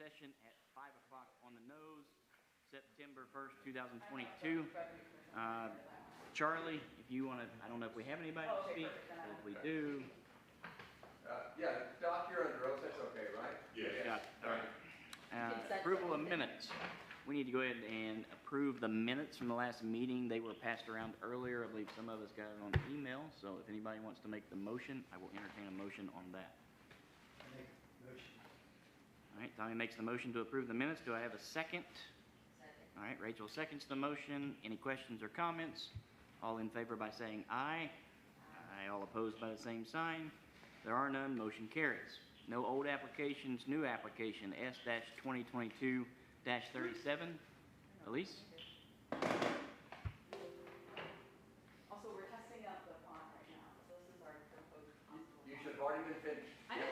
session at 5 o'clock on the nose, September 1st, 2022. Charlie, if you want to, I don't know if we have anybody to speak, but if we do. Yeah, Doc, you're under oath, that's okay, right? Yeah. All right. Approval of minutes. We need to go ahead and approve the minutes from the last meeting. They were passed around earlier. I believe some of us got it on email. So if anybody wants to make the motion, I will entertain a motion on that. I make the motion. All right, Tommy makes the motion to approve the minutes. Do I have a second? Second. All right, Rachel seconds the motion. Any questions or comments? All in favor by saying aye. Aye. All opposed by the same sign. There are none. Motion carries. No old applications, new application S-2022-37. Elise? Also, we're testing out the font right now, so this is our proposed possible. You should have already been finished. I know.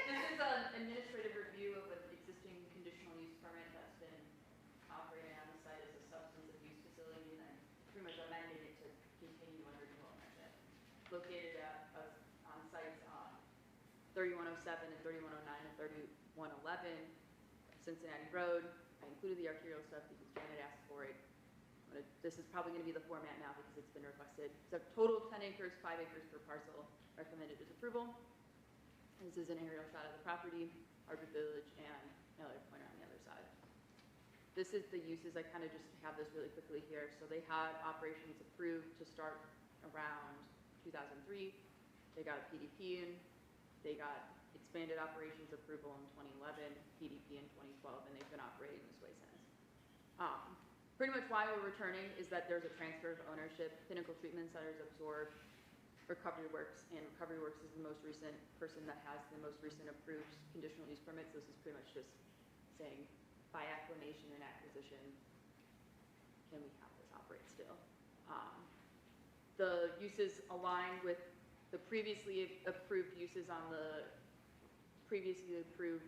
This is an administrative review of an existing conditional use permit that's been operating on the site as a substance abuse facility, and then pretty much amending it to continue under new ownership. Located on sites 3107 and 3109 and 3111 Cincinnati Road. I included the arterial stuff because Janet asked for it. This is probably going to be the format now because it's been requested. So total of 10 acres, 5 acres per parcel, recommended as approval. This is an aerial shot of the property, Harbor Village, and another pointer on the other side. This is the uses. I kind of just have this really quickly here. So they had operations approved to start around 2003. They got a PDP in. They got expanded operations approval in 2011, PDP in 2012, and they've been operating this way since. Pretty much why we're returning is that there's a transfer of ownership. Pinnacle Treatment Centers absorbed Recovery Works, and Recovery Works is the most recent person that has the most recent approved conditional use permits. This is pretty much just saying, by acclamation and acquisition, can we have this operate still? The uses align with the previously approved uses on the previously approved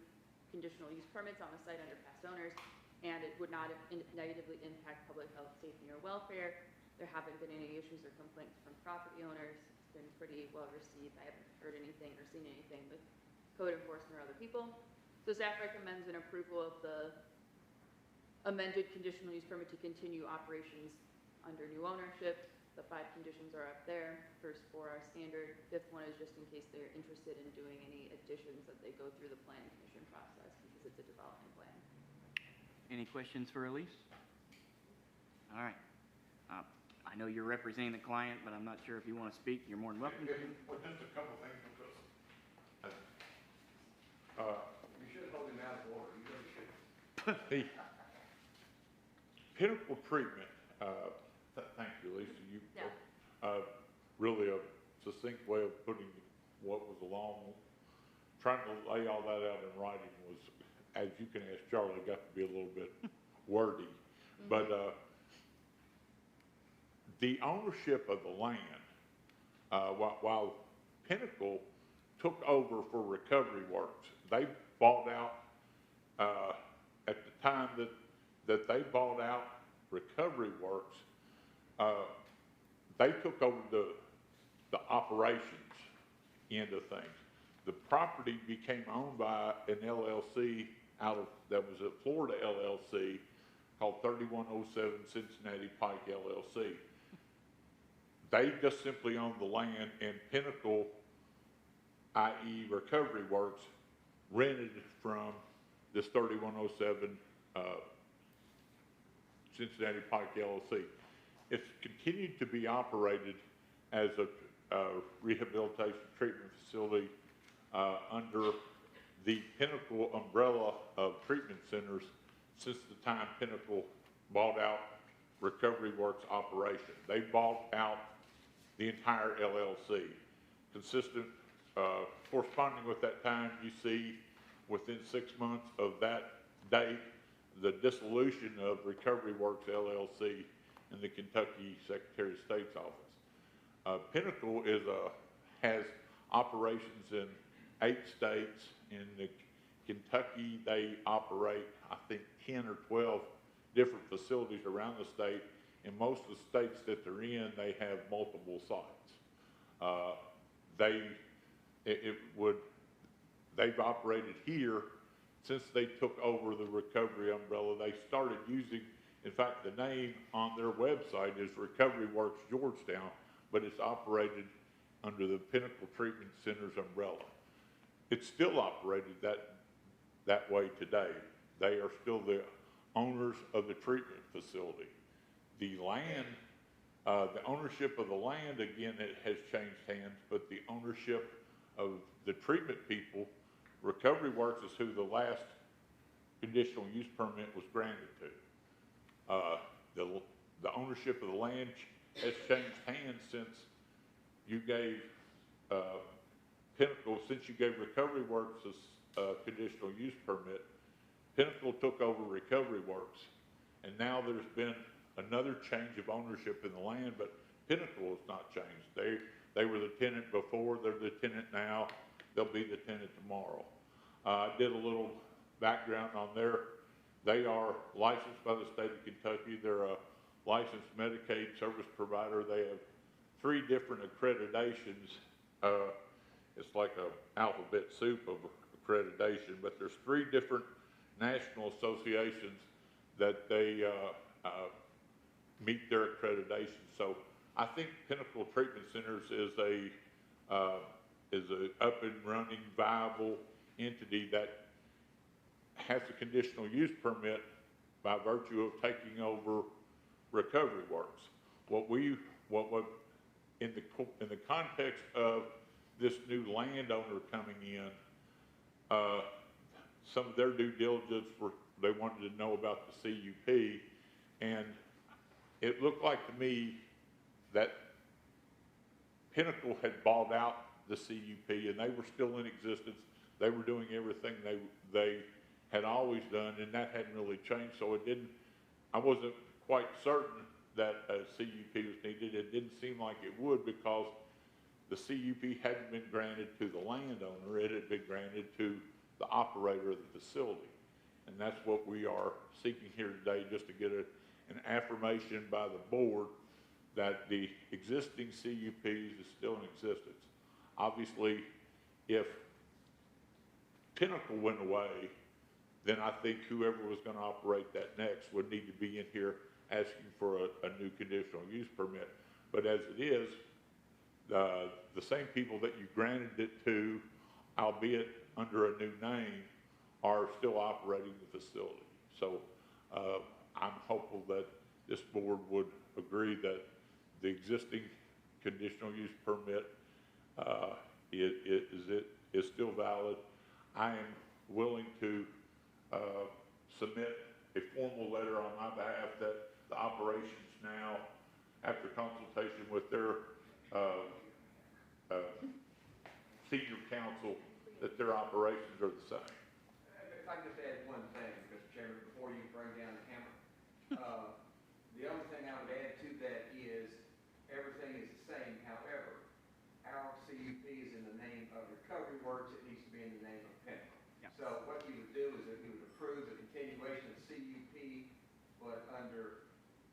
conditional use permits on the site under past owners, and it would not negatively impact public health, safety, or welfare. There haven't been any issues or complaints from property owners. It's been pretty well received. I haven't heard anything or seen anything with code enforcement or other people. So staff recommends an approval of the amended conditional use permit to continue operations under new ownership. The 5 conditions are up there. First 4 are standard. 5th one is just in case they're interested in doing any additions that they go through the planning commission process because it's a development plan. Any questions for Elise? All right. I know you're representing the client, but I'm not sure if you want to speak. You're more than welcome to. Well, just a couple things because You should hold him out of order, you really should. the Pinnacle Treatment, thank you, Lisa, you, really a succinct way of putting what was along, trying to lay all that out in writing was, as you can ask Charlie, got to be a little bit wordy. Mm-hmm. But the ownership of the land, while Pinnacle took over for Recovery Works, they bought out, at the time that they bought out Recovery Works, they took over the operations end of things. The property became owned by an LLC that was a Florida LLC called 3107 Cincinnati Pike LLC. They just simply owned the land, and Pinnacle, i.e. Recovery Works, rented from this 3107 Cincinnati Pike LLC. It's continued to be operated as a rehabilitation treatment facility under the Pinnacle umbrella of treatment centers since the time Pinnacle bought out Recovery Works operation. They bought out the entire LLC. Consistent, corresponding with that time, you see within 6 months of that date, the dissolution of Recovery Works LLC in the Kentucky Secretary of State's office. Pinnacle has operations in 8 states. In Kentucky, they operate, I think, 10 or 12 different facilities around the state. In most of the states that they're in, they have multiple sites. They've operated here since they took over the recovery umbrella, they started using, in fact, the name on their website is Recovery Works Georgetown, but it's operated under the Pinnacle Treatment Center's umbrella. It's still operated that way today. They are still the owners of the treatment facility. The land, the ownership of the land, again, it has changed hands, but the ownership of the treatment people, Recovery Works is who the last conditional use permit was granted to. The ownership of the land has changed hands since you gave Pinnacle, since you gave Recovery Works a conditional use permit. Pinnacle took over Recovery Works, and now there's been another change of ownership in the land, but Pinnacle has not changed. They were the tenant before, they're the tenant now, they'll be the tenant tomorrow. I did a little background on there. They are licensed by the state of Kentucky. They're a licensed Medicaid service provider. They have 3 different accreditations. It's like an alphabet soup of accreditation, but there's 3 different national associations that they meet their accreditation. So I think Pinnacle Treatment Centers is a up and running, viable entity that has a conditional use permit by virtue of taking over Recovery Works. What in the context of this new landowner coming in, some of their due diligence they wanted to know about the CUP, and it looked like to me that Pinnacle had bought out the CUP and they were still in existence. They were doing everything they had always done, and that hadn't really changed. So I wasn't quite certain that a CUP was needed. It didn't seem like it would, because the CUP hadn't been granted to the landowner. It had been granted to the operator of the facility. And that's what we are seeking here today, just to get an affirmation by the board that the existing CUPs is still in existence. Obviously, if Pinnacle went away, then I think whoever was going to operate that next would need to be in here asking for a new conditional use permit. But as it is, the same people that you granted it to, albeit under a new name, are still operating the facility. So I'm hopeful that this board would agree that the existing conditional use permit is still valid. I am willing to submit a formal letter on my behalf that the operations now, after consultation with their senior council, that their operations are the same. If I could just add one thing, Mr. Chairman, before you bring down the hammer. The only thing I would add to that is everything is the same. However, our CUP is in the name of Recovery Works. It needs to be in the name of Pinnacle. Yeah. So what you would do is that you would approve the continuation of CUP, but under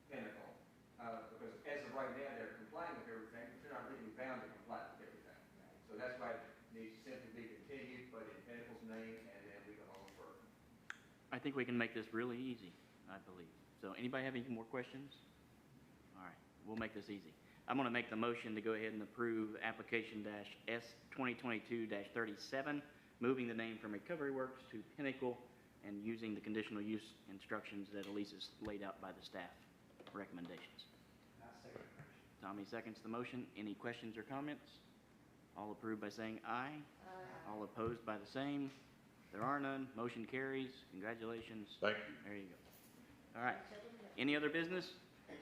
Pinnacle. Because as of right now, they're complying with everything, but they're not legally bound to comply with everything. So that's why it needs to simply be continued, but in Pinnacle's name, and then we go on further. I think we can make this really easy, I believe. So anybody have any more questions? All right, we'll make this easy. I'm going to make the motion to go ahead and approve application S 2022-37, moving the name from Recovery Works to Pinnacle and using the conditional use instructions that Elise has laid out by the staff recommendations. I second the motion. Tommy seconds the motion. Any questions or comments? All approved by saying aye. Aye. All opposed by the same. There are none. Motion carries. Congratulations. Thank you. There you go. All right. Any other business? No,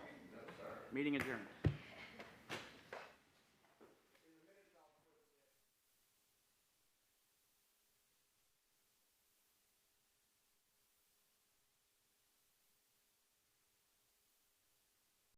sir. Meeting adjourned.